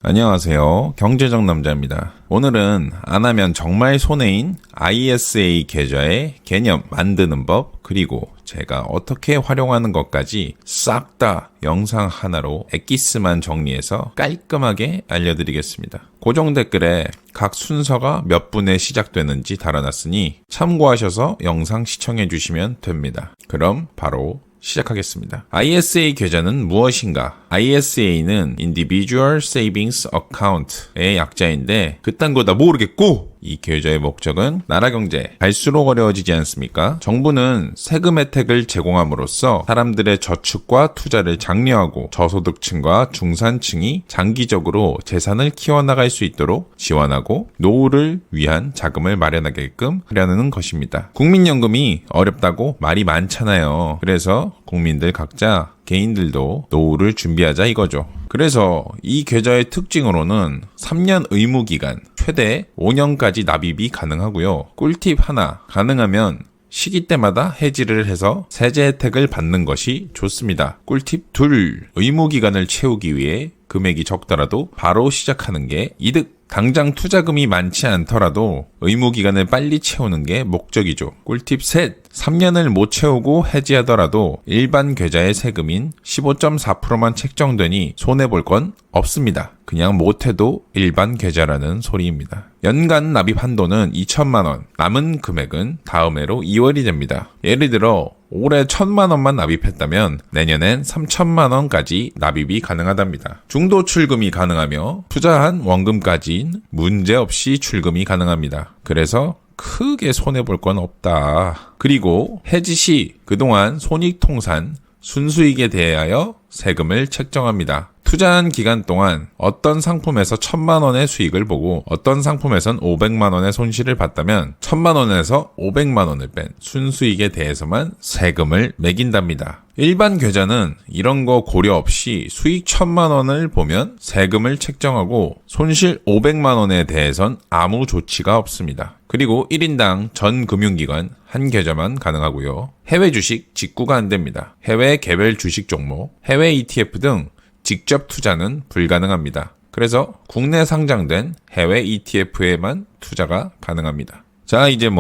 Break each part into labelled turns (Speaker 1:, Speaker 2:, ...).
Speaker 1: 안녕하세요. 경제적 남자입니다. 오늘은 안 하면 정말 손해인 ISA 계좌의 개념 만드는 법, 그리고 제가 어떻게 활용하는 것까지 싹 다 영상 하나로 엑기스만 정리해서 깔끔하게 알려드리겠습니다. 고정 댓글에 각 순서가 몇 분에 시작되는지 달아놨으니 참고하셔서 영상 시청해 주시면 됩니다. 그럼 바로 시작하겠습니다. ISA 계좌는 무엇인가? ISA는 Individual Savings Account의 약자인데 그딴 거 다 모르겠고, 이 계좌의 목적은 나라 경제 갈수록 어려워지지 않습니까? 정부는 세금 혜택을 제공함으로써 사람들의 저축과 투자를 장려하고 저소득층과 중산층이 장기적으로 재산을 키워나갈 수 있도록 지원하고 노후를 위한 자금을 마련하게끔 하려는 것입니다. 국민연금이 어렵다고 말이 많잖아요. 그래서 국민들 각자 개인들도 노후를 준비하자 이거죠. 그래서 이 계좌의 특징으로는 3년 의무기간, 최대 5년까지 납입이 가능하고요. 꿀팁 하나, 가능하면 시기 때마다 해지를 해서 세제 혜택을 받는 것이 좋습니다. 꿀팁 둘, 의무기간을 채우기 위해 금액이 적더라도 바로 시작하는 게 이득. 당장 투자금이 많지 않더라도 의무기간을 빨리 채우는 게 목적이죠. 꿀팁 셋, 3년을 못 채우고 해지하더라도 일반 계좌의 세금인 15.4%만 책정되니 손해볼 건 없습니다. 그냥 못해도 일반 계좌라는 소리입니다. 연간 납입 한도는 2천만 원, 남은 금액은 다음 해로 2월이 됩니다. 예를 들어 올해 1,000만 원만 납입했다면 내년엔 3천만 원까지 납입이 가능하답니다. 중도 출금이 가능하며 투자한 원금까지는 문제없이 출금이 가능합니다. 그래서 크게 손해볼 건 없다. 그리고 해지 시 그동안 손익통산, 순수익에 대하여 세금을 책정합니다. 투자한 기간 동안 어떤 상품에서 1,000만 원의 수익을 보고 어떤 상품에선 500만 원의 손실을 봤다면 1,000만 원에서 500만 원을 뺀 순수익에 대해서만 세금을 매긴답니다. 일반 계좌는 이런 거 고려 없이 수익 1,000만 원을 보면 세금을 책정하고 손실 500만 원에 대해선 아무 조치가 없습니다. 그리고 1인당 전 금융기관 한 계좌만 가능하고요. 해외 주식 직구가 안 됩니다. 해외 개별 주식 종목, 해외 ETF 등 직접 투자는 불가능합니다. 그래서 국내 상장된 해외 ETF에만 투자가 가능합니다. 자, 이제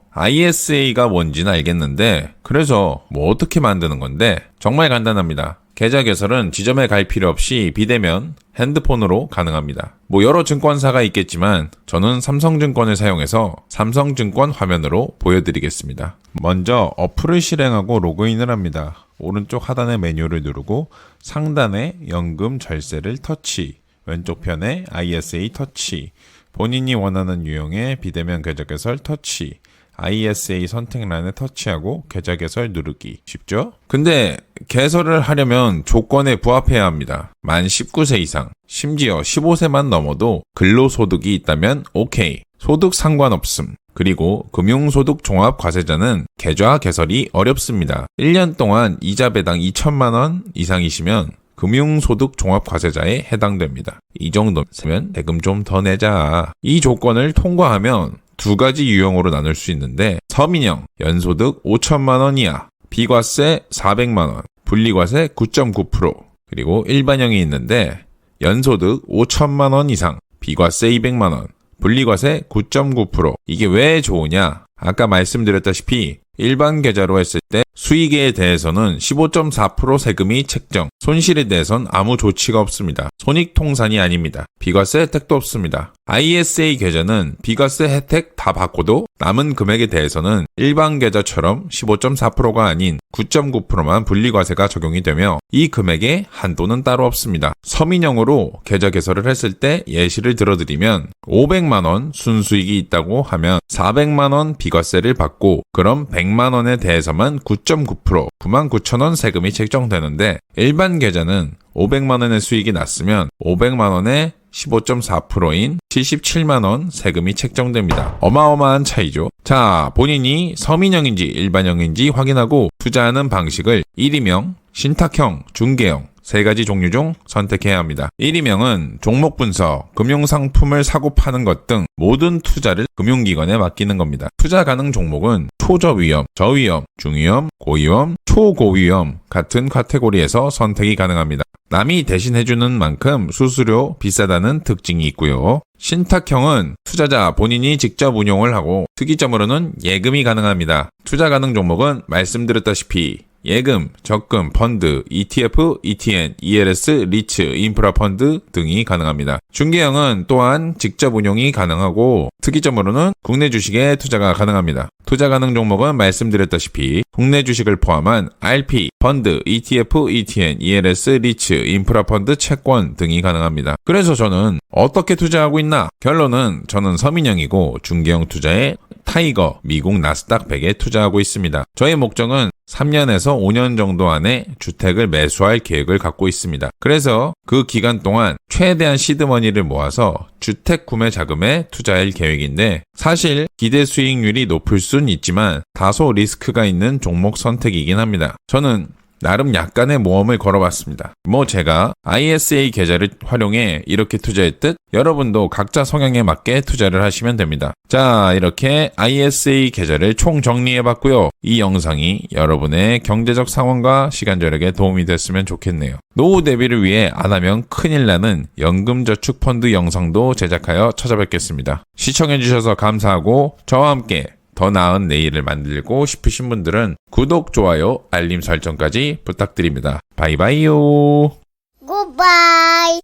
Speaker 1: ISA가 뭔지는 알겠는데, 그래서 어떻게 만드는 건데, 정말 간단합니다. 계좌 개설은 지점에 갈 필요 없이 비대면 핸드폰으로 가능합니다. 여러 증권사가 있겠지만 저는 삼성증권을 사용해서 삼성증권 화면으로 보여드리겠습니다. 먼저 어플을 실행하고 로그인을 합니다. 오른쪽 하단의 메뉴를 누르고 상단에 연금 절세를 터치, 왼쪽 편에 ISA 터치, 본인이 원하는 유형의 비대면 계좌 개설 터치, ISA 선택란에 터치하고 계좌 개설 누르기. 쉽죠? 근데 개설을 하려면 조건에 부합해야 합니다. 만 19세 이상, 심지어 15세만 넘어도 근로소득이 있다면 오케이. 소득 상관없음. 그리고 금융소득 종합과세자는 계좌 개설이 어렵습니다. 1년 동안 이자 배당 2천만 원 이상이시면 금융소득 종합과세자에 해당됩니다. 이 정도면 세금 좀 더 내자. 이 조건을 통과하면 두 가지 유형으로 나눌 수 있는데, 서민형, 연소득 5천만 원 이하, 비과세 400만 원, 분리과세 9.9%, 그리고 일반형이 있는데, 연소득 5천만 원 이상, 비과세 200만 원, 분리과세 9.9%. 이게 왜 좋으냐? 아까 말씀드렸다시피 일반 계좌로 했을 때 수익에 대해서는 15.4% 세금이 책정, 손실에 대해서는 아무 조치가 없습니다. 손익통산이 아닙니다. 비과세 혜택도 없습니다. ISA 계좌는 비과세 혜택 다 받고도 남은 금액에 대해서는 일반 계좌처럼 15.4%가 아닌 9.9%만 분리과세가 적용이 되며 이 금액에 한도는 따로 없습니다. 서민형으로 계좌 개설을 했을 때 예시를 들어드리면 500만 원 순수익이 있다고 하면 400만 원 비과세를 받고 그럼 100만 원에 대해서만 9.9%, 99,000원 세금이 책정되는데, 일반 계좌는 500만 원의 수익이 났으면 500만 원에 15.4%인 77만 원 세금이 책정됩니다. 어마어마한 차이죠. 자, 본인이 서민형인지 일반형인지 확인하고 투자하는 방식을 1인명, 신탁형, 중개형, 세 가지 종류 중 선택해야 합니다. 1위명은 종목 분석, 금융상품을 사고 파는 것 등 모든 투자를 금융기관에 맡기는 겁니다. 투자 가능 종목은 초저위험, 저위험, 중위험, 고위험, 초고위험 같은 카테고리에서 선택이 가능합니다. 남이 대신해주는 만큼 수수료 비싸다는 특징이 있고요. 신탁형은 투자자 본인이 직접 운용을 하고 특이점으로는 예금이 가능합니다. 투자 가능 종목은 말씀드렸다시피 예금, 적금, 펀드, ETF, ETN, ELS, 리츠, 인프라 펀드 등이 가능합니다. 중개형은 또한 직접 운용이 가능하고 특이점으로는 국내 주식에 투자가 가능합니다. 투자 가능 종목은 말씀드렸다시피 국내 주식을 포함한 RP, 펀드, ETF, ETN, ELS, 리츠, 인프라 펀드, 채권 등이 가능합니다. 그래서 저는 어떻게 투자하고 있나? 결론은 저는 서민형이고 중개형 투자에 타이거, 미국 나스닥 100에 투자하고 있습니다. 저의 목적은 3년에서 5년 정도 안에 주택을 매수할 계획을 갖고 있습니다. 그래서 그 기간 동안 최대한 시드머니를 모아서 주택 구매 자금에 투자할 계획인데 사실 기대 수익률이 높을 순 있지만 다소 리스크가 있는 종목 선택이긴 합니다. 저는 나름 약간의 모험을 걸어봤습니다. 제가 ISA 계좌를 활용해 이렇게 투자했듯 여러분도 각자 성향에 맞게 투자를 하시면 됩니다. 자, 이렇게 ISA 계좌를 총 정리해봤고요. 이 영상이 여러분의 경제적 상황과 시간 절약에 도움이 됐으면 좋겠네요. 노후 대비를 위해 안 하면 큰일 나는 연금저축펀드 영상도 제작하여 찾아뵙겠습니다. 시청해주셔서 감사하고 저와 함께 더 나은 내일을 만들고 싶으신 분들은 구독, 좋아요, 알림 설정까지 부탁드립니다. 바이바이요.
Speaker 2: 굿바이.